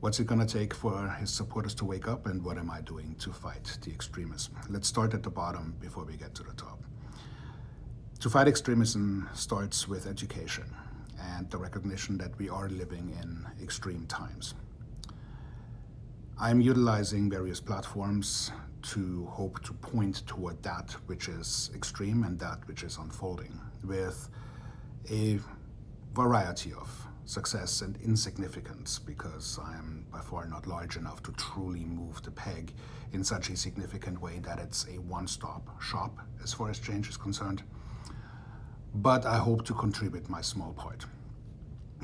What's it going to take for his supporters to wake up, and what am I doing to fight the extremism? Let's start at the bottom before we get to the top. To fight extremism starts with education and the recognition that we are living in extreme times. I'm utilizing various platforms to hope to point toward that which is extreme and that which is unfolding, with a variety of success and insignificance, because I am by far not large enough to truly move the peg in such a significant way that it's a one-stop shop as far as change is concerned. But I hope to contribute my small part.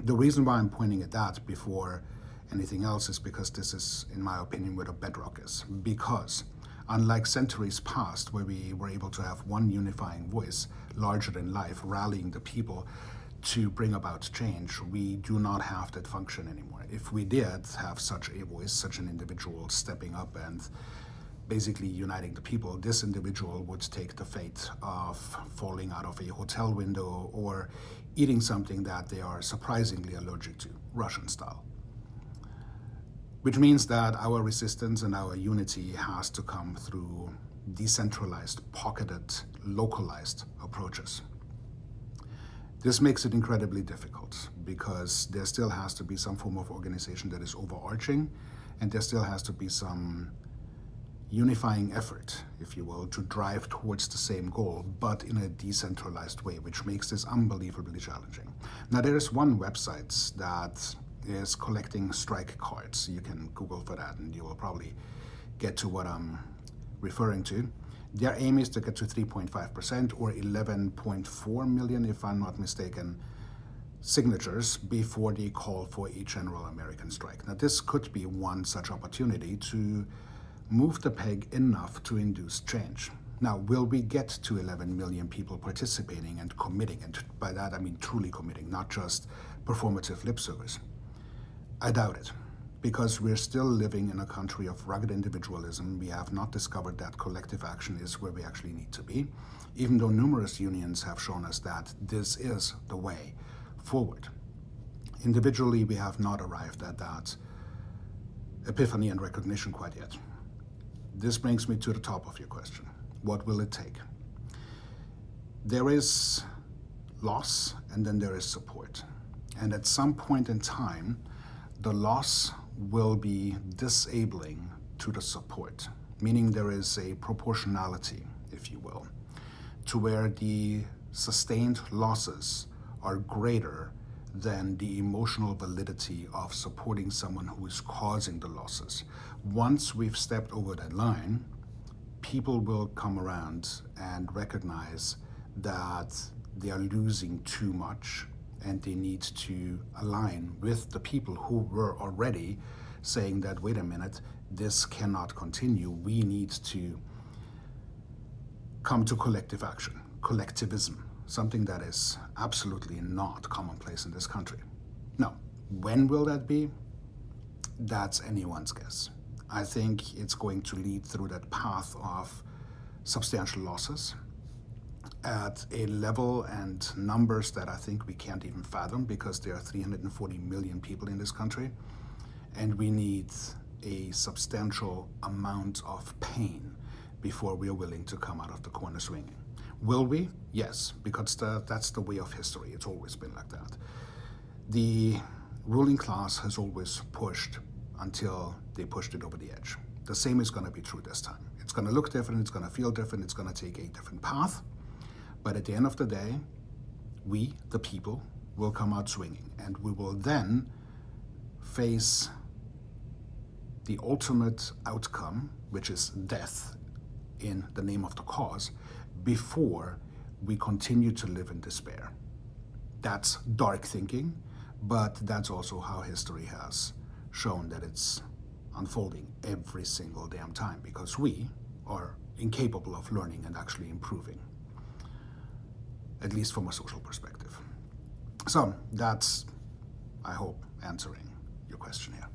The reason why I'm pointing at that before anything else is because this is, in my opinion, where the bedrock is. Because unlike centuries past, where we were able to have one unifying voice, larger than life, rallying the people to bring about change, we do not have that function anymore. If we did have such a voice, such an individual stepping up and basically uniting the people, this individual would take the fate of falling out of a hotel window or eating something that they are surprisingly allergic to, Russian style. Which means that our resistance and our unity has to come through decentralized, pocketed, localized approaches. This makes it incredibly difficult because there still has to be some form of organization that is overarching, and there still has to be some unifying effort, if you will, to drive towards the same goal, but in a decentralized way, which makes this unbelievably challenging. Now, there is one website that is collecting strike cards. You can Google for that and you will probably get to what I'm referring to. Their aim is to get to 3.5% or 11.4 million, if I'm not mistaken, signatures before they call for a general American strike. Now, this could be one such opportunity to move the peg enough to induce change. Now, will we get to 11 million people participating and committing? And by that, I mean truly committing, not just performative lip service. I doubt it, because we're still living in a country of rugged individualism. We have not discovered that collective action is where we actually need to be, even though numerous unions have shown us that this is the way forward. Individually, we have not arrived at that epiphany and recognition quite yet. This brings me to the top of your question. What will it take? There is loss and then there is support. And at some point in time, the loss will be disabling to the support, meaning there is a proportionality, if you will, to where the sustained losses are greater than the emotional validity of supporting someone who is causing the losses. Once we've stepped over that line, people will come around and recognize that they are losing too much and they need to align with the people who were already saying that, wait a minute, this cannot continue. We need to come to collective action, collectivism, something that is absolutely not commonplace in this country. Now, when will that be? That's anyone's guess. I think it's going to lead through that path of substantial losses at a level and numbers that I think we can't even fathom, because there are 340 million people in this country, and we need a substantial amount of pain before we are willing to come out of the corner swinging. Will we? Yes, because that's the way of history. It's always been like that. The ruling class has always pushed until they pushed it over the edge. The same is going to be true this time. It's going to look different, it's going to feel different, it's going to take a different path. But at the end of the day, we, the people, will come out swinging, and we will then face the ultimate outcome, which is death in the name of the cause, before we continue to live in despair. That's dark thinking, but that's also how history has shown that it's unfolding every single damn time, because we are incapable of learning and actually improving, at least from a social perspective. So that's, I hope, answering your question here.